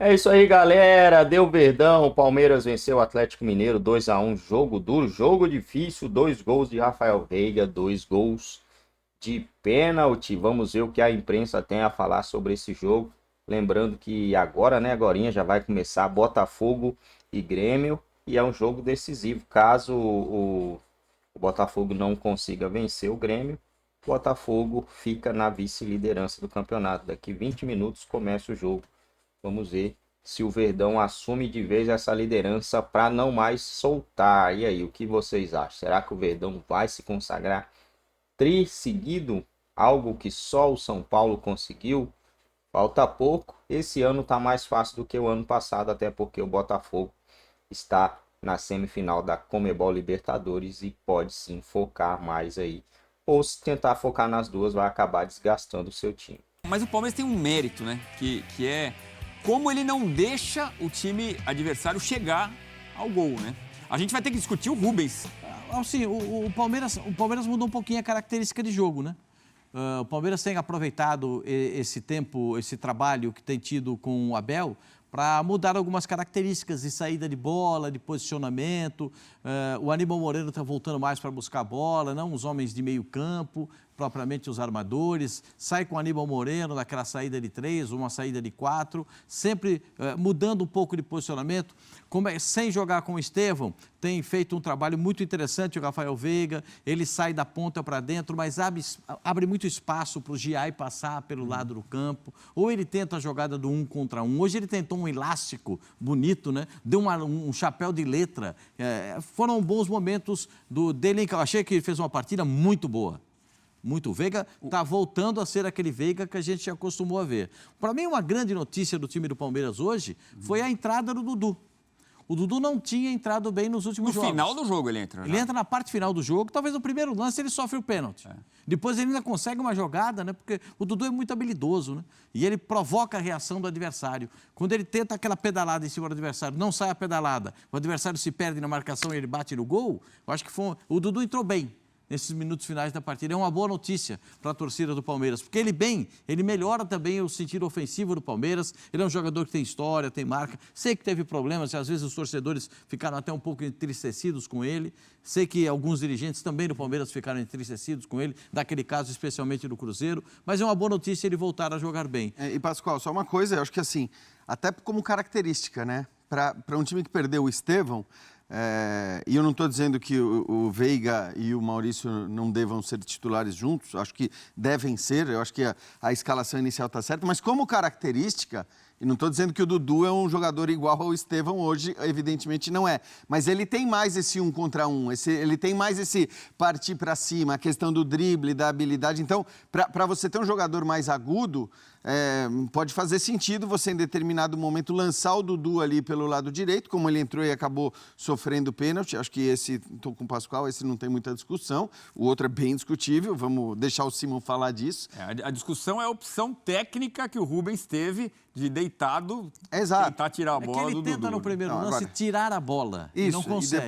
É isso aí, galera. Deu Verdão. O Palmeiras venceu o Atlético Mineiro 2-1. Jogo duro, jogo difícil. 2 gols de Rafael Veiga, 2 gols de pênalti. Vamos ver o que a imprensa tem a falar sobre esse jogo. Lembrando que agora, né, agorinha já vai começar Botafogo e Grêmio. E é um jogo decisivo. Caso o Botafogo não consiga vencer o Grêmio, o Botafogo fica na vice-liderança do campeonato. Daqui 20 minutos começa o jogo. Vamos ver se o Verdão assume de vez essa liderança para não mais soltar. E aí, o que vocês acham? Será que o Verdão vai se consagrar tri seguido? Algo que só o São Paulo conseguiu? Falta pouco. Esse ano está mais fácil do que o ano passado, até porque o Botafogo está na semifinal da Conmebol Libertadores e pode sim focar mais aí. Ou se tentar focar nas duas, vai acabar desgastando o seu time. Mas o Palmeiras tem um mérito, né? Que é como ele não deixa o time adversário chegar ao gol, né? A gente vai ter que discutir o Rubens. Assim, o Palmeiras mudou um pouquinho a característica de jogo, né? O Palmeiras tem aproveitado esse tempo, esse trabalho que tem tido com o Abel para mudar algumas características de saída de bola, de posicionamento. O Aníbal Moreno está voltando mais para buscar a bola, não os homens de meio campo, propriamente os armadores. Sai com o Aníbal Moreno naquela saída de 3, uma saída de 4, sempre mudando um pouco de posicionamento. Sem jogar com o Estevão, tem feito um trabalho muito interessante o Rafael Veiga. Ele sai da ponta para dentro, mas abre muito espaço para o Giai passar pelo lado do campo. Ou ele tenta a jogada do 1 contra 1. Hoje ele tentou um elástico bonito, né? Deu um chapéu de letra. Foram bons momentos dele. Eu achei que ele fez uma partida muito boa. O Veiga está voltando a ser aquele Veiga que a gente já acostumou a ver. Para mim, uma grande notícia do time do Palmeiras hoje foi a entrada do Dudu. O Dudu não tinha entrado bem nos últimos jogos. No final do jogo ele entra. Ele entra na parte final do jogo, talvez no primeiro lance ele sofre o pênalti. Depois ele ainda consegue uma jogada, né? Porque o Dudu é muito habilidoso, né? E ele provoca a reação do adversário. Quando ele tenta aquela pedalada em cima do adversário, não sai a pedalada, o adversário se perde na marcação e ele bate no gol, eu acho que o Dudu entrou bem nesses minutos finais da partida. É uma boa notícia para a torcida do Palmeiras, porque ele melhora também o sentido ofensivo do Palmeiras. Ele é um jogador que tem história, tem marca. Sei que teve problemas e às vezes os torcedores ficaram até um pouco entristecidos com ele. Sei que alguns dirigentes também do Palmeiras ficaram entristecidos com ele, daquele caso especialmente do Cruzeiro, mas é uma boa notícia ele voltar a jogar bem. E Pascoal, só uma coisa, eu acho que assim, até como característica, né, para um time que perdeu o Estevão, e eu não estou dizendo que o Veiga e o Maurício não devam ser titulares juntos, acho que devem ser, eu acho que a escalação inicial está certa, mas como característica, e não estou dizendo que o Dudu é um jogador igual ao Estevão hoje, evidentemente não é, mas ele tem mais esse 1 contra 1, ele tem mais esse partir para cima, a questão do drible, da habilidade. Então, para você ter um jogador mais agudo, pode fazer sentido você em determinado momento lançar o Dudu ali pelo lado direito, como ele entrou e acabou sofrendo pênalti. Acho que estou com o Pascoal, esse não tem muita discussão, o outro é bem discutível, vamos deixar o Simon falar disso. A discussão é a opção técnica que o Rubens teve de deitado, tentar tirar a bola do Dudu. Ele tenta no primeiro lance tirar a bola e não consegue.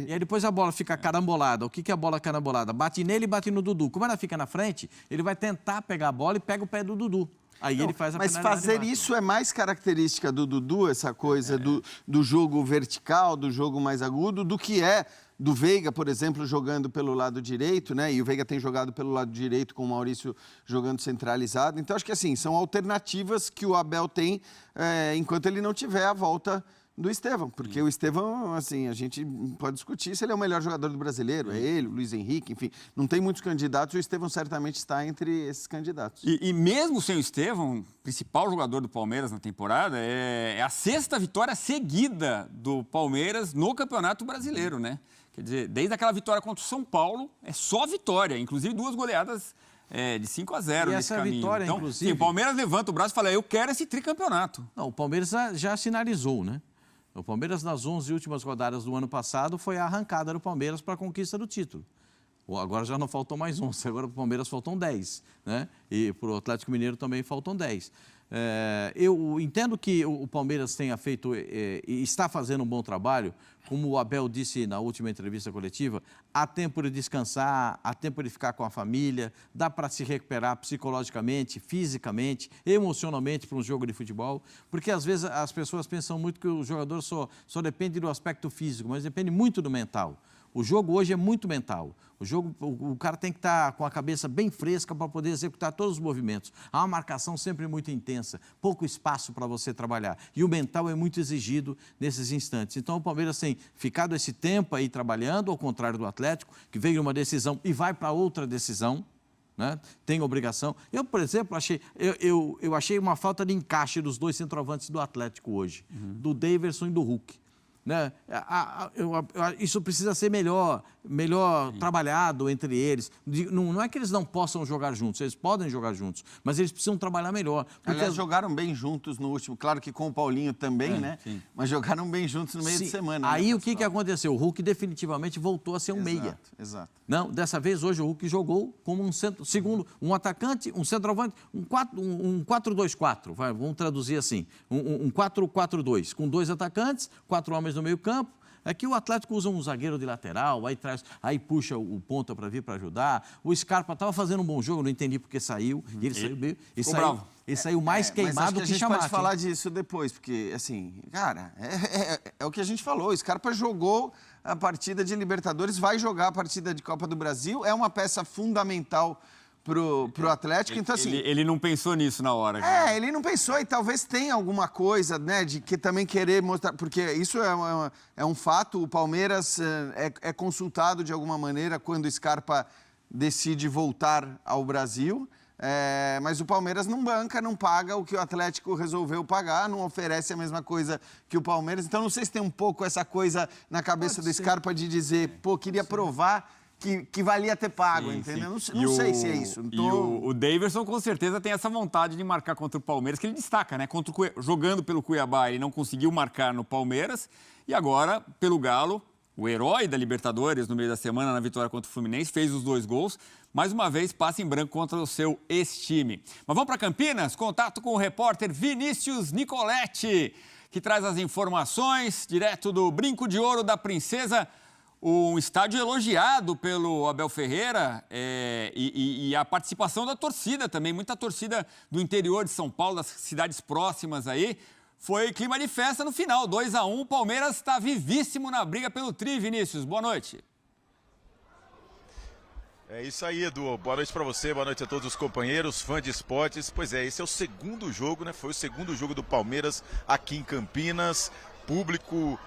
E aí depois a bola fica carambolada. O que é a bola carambolada? Bate nele e bate no Dudu. Como ela fica na frente, ele vai tentar pegar a bola e pega o pé do Dudu. Aí ele faz a Mas fazer isso é mais característica do Dudu, essa coisa do jogo vertical, do jogo mais agudo, do que é do Veiga, por exemplo, jogando pelo lado direito, né? E o Veiga tem jogado pelo lado direito com o Maurício jogando centralizado. Então, acho que assim, são alternativas que o Abel tem enquanto ele não tiver a volta do Estevão, porque o Estevão, assim, a gente pode discutir se ele é o melhor jogador do brasileiro, é ele, o Luiz Henrique, enfim, não tem muitos candidatos, o Estevão certamente está entre esses candidatos. E mesmo sem o Estevão, principal jogador do Palmeiras na temporada, é a 6ª vitória seguida do Palmeiras no Campeonato Brasileiro, né? Quer dizer, desde aquela vitória contra o São Paulo, é só vitória, inclusive 2 goleadas de 5-0 nesse caminho. Vitória, então, inclusive... sim, o Palmeiras levanta o braço e fala, eu quero esse tricampeonato. Não, o Palmeiras já sinalizou, né? O Palmeiras, nas 11 últimas rodadas do ano passado, foi a arrancada do Palmeiras para a conquista do título. Agora já não faltam mais 11, agora para o Palmeiras faltam 10, né? E para o Atlético Mineiro também faltam 10. Eu entendo que o Palmeiras tenha feito e está fazendo um bom trabalho, como o Abel disse na última entrevista coletiva, há tempo de descansar, há tempo de ficar com a família, dá para se recuperar psicologicamente, fisicamente, emocionalmente para um jogo de futebol, porque às vezes as pessoas pensam muito que o jogador só depende do aspecto físico, mas depende muito do mental. O jogo hoje é muito mental. O cara tem que estar com a cabeça bem fresca para poder executar todos os movimentos. Há uma marcação sempre muito intensa, pouco espaço para você trabalhar. E o mental é muito exigido nesses instantes. Então o Palmeiras tem ficado esse tempo aí trabalhando, ao contrário do Atlético, que veio uma decisão e vai para outra decisão, né? Tem obrigação. Eu, por exemplo, achei uma falta de encaixe dos dois centroavantes do Atlético hoje, do Daverson e do Hulk. Né? Isso precisa ser melhor trabalhado entre eles. Não é que eles não possam jogar juntos, eles podem jogar juntos, mas eles precisam trabalhar melhor. Aliás, jogaram bem juntos no último, claro que com o Paulinho também, né? Sim. Mas jogaram bem juntos no meio de semana. Aí, né? O que aconteceu? O Hulk definitivamente voltou a ser um meia. Exato. Não, dessa vez, hoje, o Hulk jogou como um atacante, um centroavante, um 4-2-4, vamos traduzir assim, um 4-4-2, com 2 atacantes, 4 homens no meio campo. Aqui o Atlético usa um zagueiro de lateral, aí puxa o ponta para vir para ajudar. O Scarpa estava fazendo um bom jogo, não entendi porque saiu. E ele saiu meio. Ele saiu mais queimado que Chamaque. Mas a gente pode falar disso depois, porque, assim, cara, é o que a gente falou. O Scarpa jogou a partida de Libertadores, vai jogar a partida de Copa do Brasil, é uma peça fundamental pro Atlético, então assim... Ele não pensou nisso na hora. Ele não pensou e talvez tenha alguma coisa, né, de que também querer mostrar... Porque isso é um fato, o Palmeiras é consultado de alguma maneira quando o Scarpa decide voltar ao Brasil, mas o Palmeiras não banca, não paga o que o Atlético resolveu pagar, não oferece a mesma coisa que o Palmeiras. Então não sei se tem um pouco essa coisa na cabeça do Scarpa de dizer, queria provar... Que valia ter pago, entendeu? Sim. Não sei se é isso. E o Daverson, com certeza, tem essa vontade de marcar contra o Palmeiras, que ele destaca, né? Jogando pelo Cuiabá, ele não conseguiu marcar no Palmeiras. E agora, pelo Galo, o herói da Libertadores, no meio da semana, na vitória contra o Fluminense, fez os 2 gols. Mais uma vez, passa em branco contra o seu ex-time. Mas vamos para Campinas? Contato com o repórter Vinícius Nicoletti, que traz as informações direto do Brinco de Ouro da Princesa. Um estádio elogiado pelo Abel Ferreira e a participação da torcida também, muita torcida do interior de São Paulo, das cidades próximas aí. Foi clima de festa no final, 2-1, o Palmeiras está vivíssimo na briga pelo tri, Vinícius. Boa noite. É isso aí, Edu. Boa noite para você, boa noite a todos os companheiros, fãs de esportes. Pois é, esse é o segundo jogo, né? Foi o segundo jogo do Palmeiras aqui em Campinas. Público...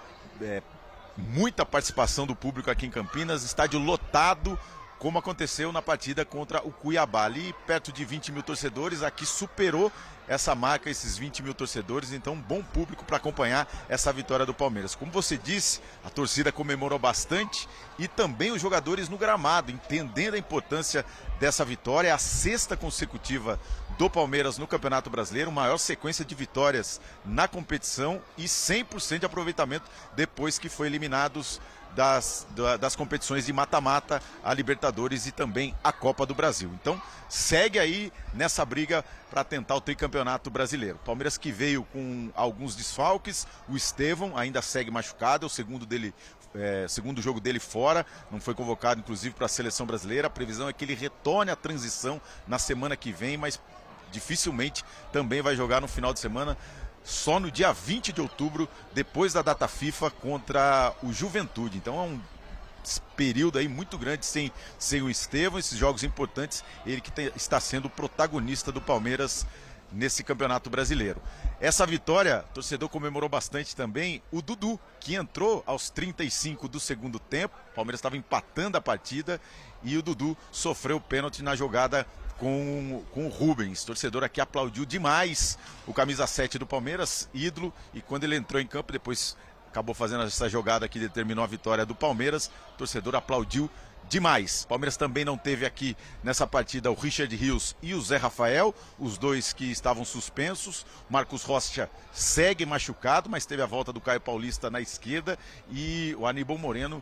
muita participação do público aqui em Campinas, estádio lotado, como aconteceu na partida contra o Cuiabá. Ali perto de 20 mil torcedores, aqui superou essa marca, esses 20 mil torcedores, então bom público para acompanhar essa vitória do Palmeiras. Como você disse, a torcida comemorou bastante e também os jogadores no gramado, entendendo a importância dessa vitória, é a 6ª consecutiva do Palmeiras no Campeonato Brasileiro, maior sequência de vitórias na competição e 100% de aproveitamento depois que foi eliminados das competições de mata-mata, a Libertadores e também a Copa do Brasil. Então, segue aí nessa briga para tentar o tricampeonato brasileiro. Palmeiras que veio com alguns desfalques, o Estevão ainda segue machucado, é o segundo jogo dele fora, não foi convocado inclusive para a seleção brasileira. A previsão é que ele retorne à transição na semana que vem, mas dificilmente também vai jogar no final de semana. Só no dia 20 de outubro, depois da data FIFA, contra o Juventude. Então é um período aí muito grande sem o Estevão, esses jogos importantes, ele que está sendo o protagonista do Palmeiras nesse Campeonato Brasileiro. Essa vitória, o torcedor comemorou bastante também o Dudu, que entrou aos 35 do segundo tempo. O Palmeiras estava empatando a partida e o Dudu sofreu pênalti na jogada com o Rubens. O torcedor aqui aplaudiu demais o camisa 7 do Palmeiras, ídolo, e quando ele entrou em campo, depois acabou fazendo essa jogada que determinou a vitória do Palmeiras, o torcedor aplaudiu demais. O Palmeiras também não teve aqui nessa partida o Richard Rios e o Zé Rafael, os dois que estavam suspensos. O Marcos Rocha segue machucado, mas teve a volta do Caio Paulista na esquerda e o Aníbal Moreno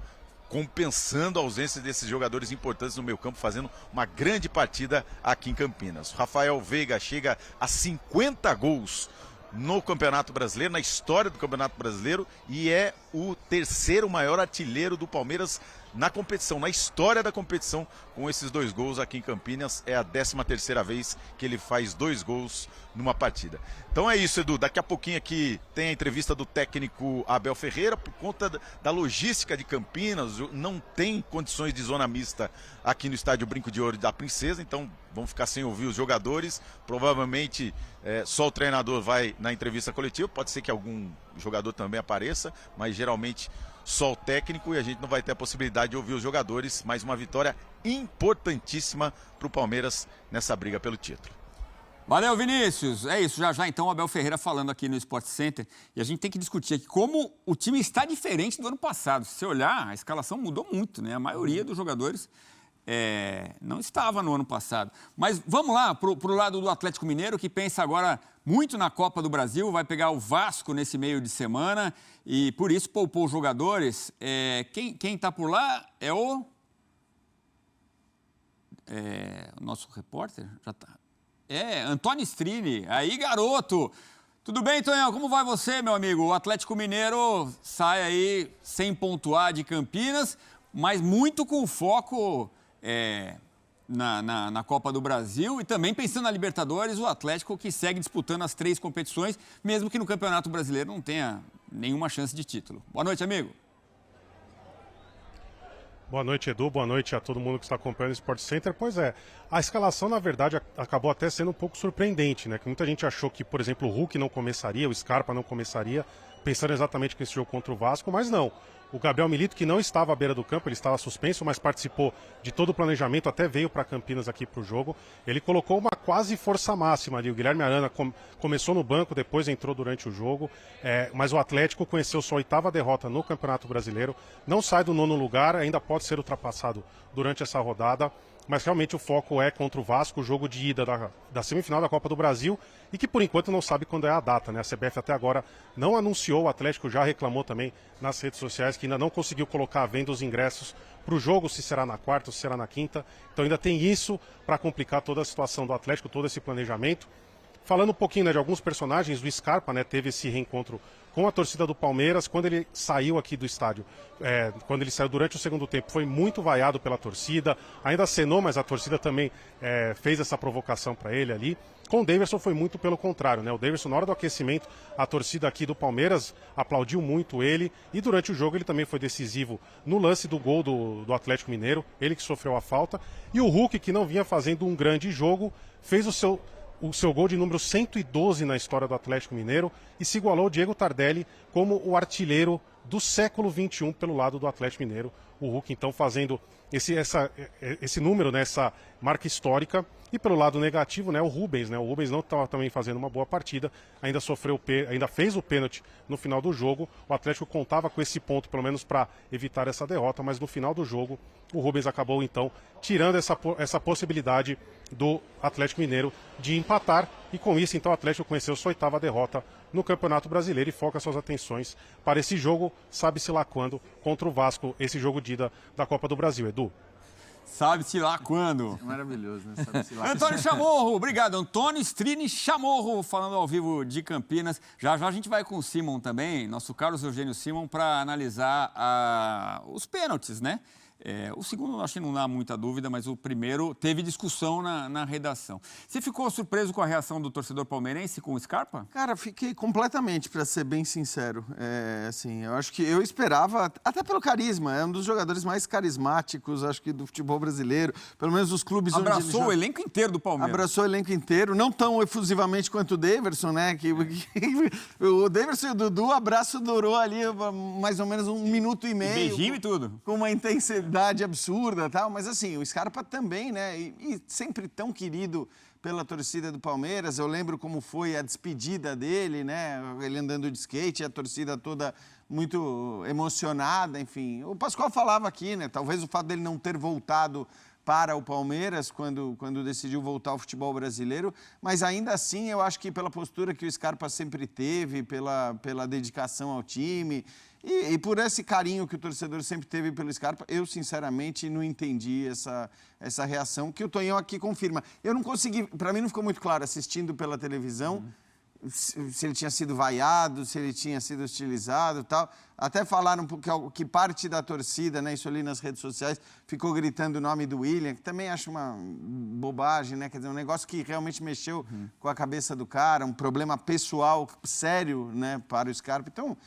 compensando a ausência desses jogadores importantes no meio campo, fazendo uma grande partida aqui em Campinas. O Rafael Veiga chega a 50 gols no Campeonato Brasileiro, na história do Campeonato Brasileiro, e é o terceiro maior artilheiro do Palmeiras na competição, na história da competição, com esses 2 gols aqui em Campinas. É a 13ª vez que ele faz 2 gols numa partida. Então é isso, Edu. Daqui a pouquinho aqui tem a entrevista do técnico Abel Ferreira. Por conta da logística de Campinas, não tem condições de zona mista aqui no estádio Brinco de Ouro da Princesa, então vão ficar sem ouvir os jogadores. Provavelmente só o treinador vai na entrevista coletiva, pode ser que algum jogador também apareça, mas geralmente só o técnico, e a gente não vai ter a possibilidade de ouvir os jogadores. Mais uma vitória importantíssima para o Palmeiras nessa briga pelo título. Valeu, Vinícius. É isso, já então o Abel Ferreira falando aqui no Sport Center. E a gente tem que discutir aqui como o time está diferente do ano passado. Se você olhar, a escalação mudou muito, né? A maioria dos jogadores não estava no ano passado. Mas vamos lá para o lado do Atlético Mineiro, que pensa agora muito na Copa do Brasil, vai pegar o Vasco nesse meio de semana e por isso poupou os jogadores. Quem está por lá é o nosso repórter, já está. Antônio Strini. Aí, garoto. Tudo bem, Tonhão? Como vai você, meu amigo? O Atlético Mineiro sai aí sem pontuar de Campinas, mas muito com foco na Copa do Brasil e também pensando na Libertadores, o Atlético que segue disputando as 3 competições, mesmo que no Campeonato Brasileiro não tenha nenhuma chance de título. Boa noite, amigo. Boa noite, Edu. Boa noite a todo mundo que está acompanhando o Sport Center. Pois é, a escalação, na verdade, acabou até sendo um pouco surpreendente, né? Que muita gente achou que, por exemplo, o Hulk não começaria, o Scarpa não começaria, pensando exatamente nesse jogo contra o Vasco, mas não. O Gabriel Milito, que não estava à beira do campo, ele estava suspenso, mas participou de todo o planejamento, até veio para Campinas aqui para o jogo. Ele colocou uma quase força máxima ali. O Guilherme Arana começou no banco, depois entrou durante o jogo. Mas o Atlético conheceu sua 8ª derrota no Campeonato Brasileiro. Não sai do 9º lugar, ainda pode ser ultrapassado durante essa rodada. Mas realmente o foco é contra o Vasco, o jogo de ida da semifinal da Copa do Brasil, e que por enquanto não sabe quando é a data, né? A CBF até agora não anunciou, o Atlético já reclamou também nas redes sociais que ainda não conseguiu colocar à venda os ingressos para o jogo, se será na quarta ou se será na quinta. Então ainda tem isso para complicar toda a situação do Atlético, todo esse planejamento. Falando um pouquinho, né, de alguns personagens, o Scarpa, né, teve esse reencontro com a torcida do Palmeiras quando ele saiu aqui do estádio. Quando ele saiu durante o segundo tempo, foi muito vaiado pela torcida, ainda acenou, mas a torcida também fez essa provocação para ele ali. Com o Daverson foi muito pelo contrário, né? O Daverson, na hora do aquecimento, a torcida aqui do Palmeiras aplaudiu muito ele, e durante o jogo ele também foi decisivo no lance do gol do Atlético Mineiro, ele que sofreu a falta. E o Hulk, que não vinha fazendo um grande jogo, fez o seu gol de número 112 na história do Atlético Mineiro e se igualou ao Diego Tardelli como o artilheiro do século XXI pelo lado do Atlético Mineiro. O Hulk, então, fazendo esse número, né, essa marca histórica. E pelo lado negativo, né, o Rubens não estava também fazendo uma boa partida, ainda fez o pênalti no final do jogo. O Atlético contava com esse ponto, pelo menos para evitar essa derrota, mas no final do jogo o Rubens acabou então tirando essa possibilidade do Atlético Mineiro de empatar, e com isso então o Atlético conheceu sua 8ª derrota no Campeonato Brasileiro e foca suas atenções para esse jogo, sabe-se lá quando, contra o Vasco, esse jogo de ida da Copa do Brasil. Edu? Sabe-se lá quando. É maravilhoso, né? Sabe-se lá. Antônio Chamorro, obrigado. Antônio Strini Chamorro, falando ao vivo de Campinas. Já já a gente vai com o Simon também, nosso Carlos Eugênio Simon, para analisar os pênaltis, né? O segundo, acho que não dá muita dúvida, mas o primeiro teve discussão na redação. Você ficou surpreso com a reação do torcedor palmeirense com o Scarpa? Cara, fiquei completamente, para ser bem sincero. Assim, eu acho que eu esperava, até pelo carisma, é um dos jogadores mais carismáticos, acho que do futebol brasileiro, pelo menos os clubes onde ele Abraçou o elenco inteiro do Palmeiras. Abraçou o elenco inteiro, não tão efusivamente quanto o Daverson, né? O Daverson e o Dudu, o abraço durou ali mais ou menos 1 minuto e meio. Beijinho e tudo. Com uma intensidade absurda, tal, mas assim, o Scarpa também, né, e sempre tão querido pela torcida do Palmeiras. Eu lembro como foi a despedida dele, né, ele andando de skate, a torcida toda muito emocionada, enfim. O Pascoal falava aqui, né, talvez o fato dele não ter voltado para o Palmeiras quando decidiu voltar ao futebol brasileiro, mas ainda assim eu acho que pela postura que o Scarpa sempre teve, pela dedicação ao time e por esse carinho que o torcedor sempre teve pelo Scarpa, eu sinceramente não entendi essa reação que o Tonhão aqui confirma. Eu não consegui, para mim não ficou muito claro assistindo pela televisão, se ele tinha sido vaiado, se ele tinha sido hostilizado e tal. Até falaram que parte da torcida, né, isso ali nas redes sociais, ficou gritando o nome do William, que também acho uma bobagem, né? Quer dizer, um negócio que realmente mexeu com a cabeça do cara, um problema pessoal sério, né, para o Scarpa. Então,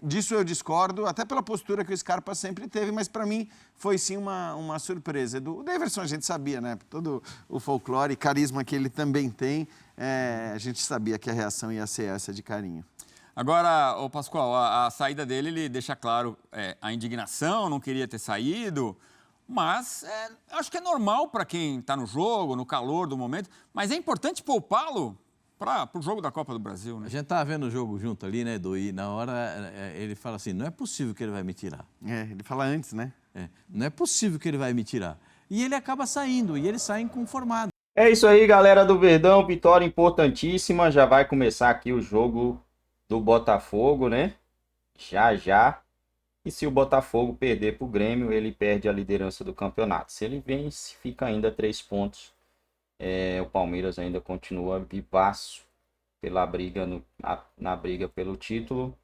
disso eu discordo, até pela postura que o Scarpa sempre teve, mas para mim foi sim uma surpresa. O Daverson a gente sabia, né? Todo o folclore e carisma que ele também tem, a gente sabia que a reação ia ser essa de carinho. Agora, o Pascoal, a saída dele, ele deixa claro a indignação, não queria ter saído, mas acho que é normal para quem está no jogo, no calor do momento, mas é importante poupá-lo para o jogo da Copa do Brasil, né? A gente estava vendo o jogo junto ali, né, Edu? E na hora ele fala assim, não é possível que ele vai me tirar. Ele fala antes, né? Não é possível que ele vai me tirar. E ele acaba saindo, e eles saem conformados. É isso aí, galera do Verdão, vitória importantíssima, já vai começar aqui o jogo do Botafogo, né? Já. E se o Botafogo perder para o Grêmio, ele perde a liderança do campeonato. Se ele vence, fica ainda 3 pontos. O Palmeiras ainda continua vivaço pela briga na briga pelo título.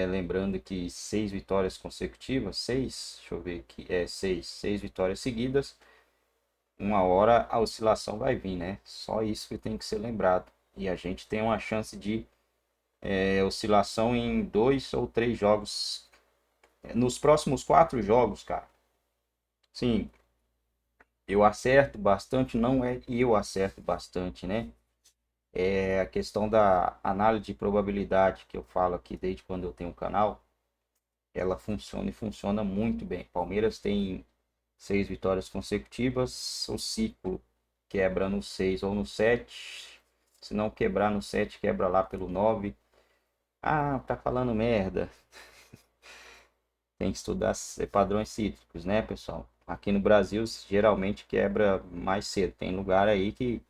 Lembrando que 6 vitórias consecutivas, 6 vitórias seguidas. Uma hora a oscilação vai vir, né? Só isso que tem que ser lembrado. E a gente tem uma chance de oscilação em 2 ou 3 jogos. Nos próximos 4 jogos, cara. Sim, eu acerto bastante, não é que eu acerto bastante, né? A questão da análise de probabilidade que eu falo aqui desde quando eu tenho o canal, ela funciona e funciona muito bem. Palmeiras tem 6 vitórias consecutivas, o ciclo quebra no 6 ou no 7. Se não quebrar no 7, quebra lá pelo 9. Ah, tá falando merda. Tem que estudar padrões cíclicos, né, pessoal? Aqui no Brasil, geralmente quebra mais cedo. Tem lugar aí que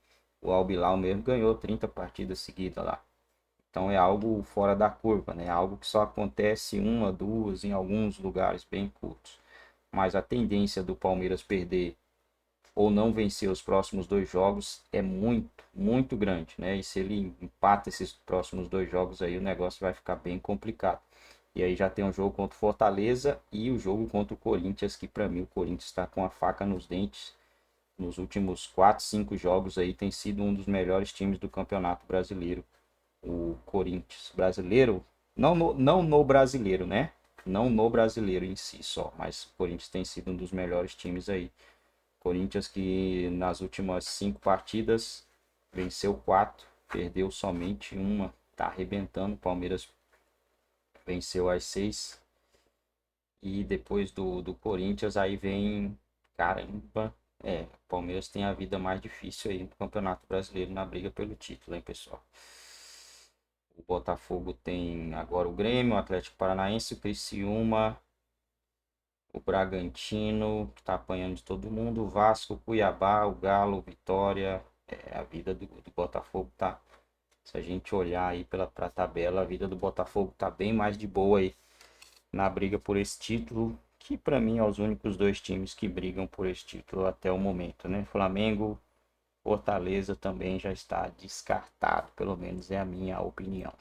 o Al Hilal mesmo ganhou 30 partidas seguidas lá. Então é algo fora da curva, né? Algo que só acontece 1, 2 em alguns lugares bem curtos. Mas a tendência do Palmeiras perder ou não vencer os próximos 2 jogos é muito, muito grande, né? E se ele empata esses próximos 2 jogos aí, o negócio vai ficar bem complicado. E aí já tem um jogo contra o Fortaleza e o jogo contra o Corinthians, que para mim o Corinthians está com a faca nos dentes. Nos últimos 4, 5 jogos aí tem sido um dos melhores times do Campeonato Brasileiro. O Corinthians brasileiro, não no brasileiro, né? Não no brasileiro em si só, mas o Corinthians tem sido um dos melhores times aí. Corinthians que nas últimas 5 partidas venceu 4, perdeu somente 1, tá arrebentando. O Palmeiras venceu as 6. E depois do Corinthians aí vem, caramba, o Palmeiras tem a vida mais difícil aí no Campeonato Brasileiro na briga pelo título, hein, pessoal? O Botafogo tem agora o Grêmio, o Atlético Paranaense, o Criciúma, o Bragantino, que tá apanhando de todo mundo, o Vasco, o Cuiabá, o Galo, o Vitória. A vida do Botafogo tá... Se a gente olhar aí pra tabela, a vida do Botafogo tá bem mais de boa aí na briga por esse título, que para mim é os únicos 2 times que brigam por esse título até o momento, né? Flamengo, Fortaleza também já está descartado, pelo menos é a minha opinião.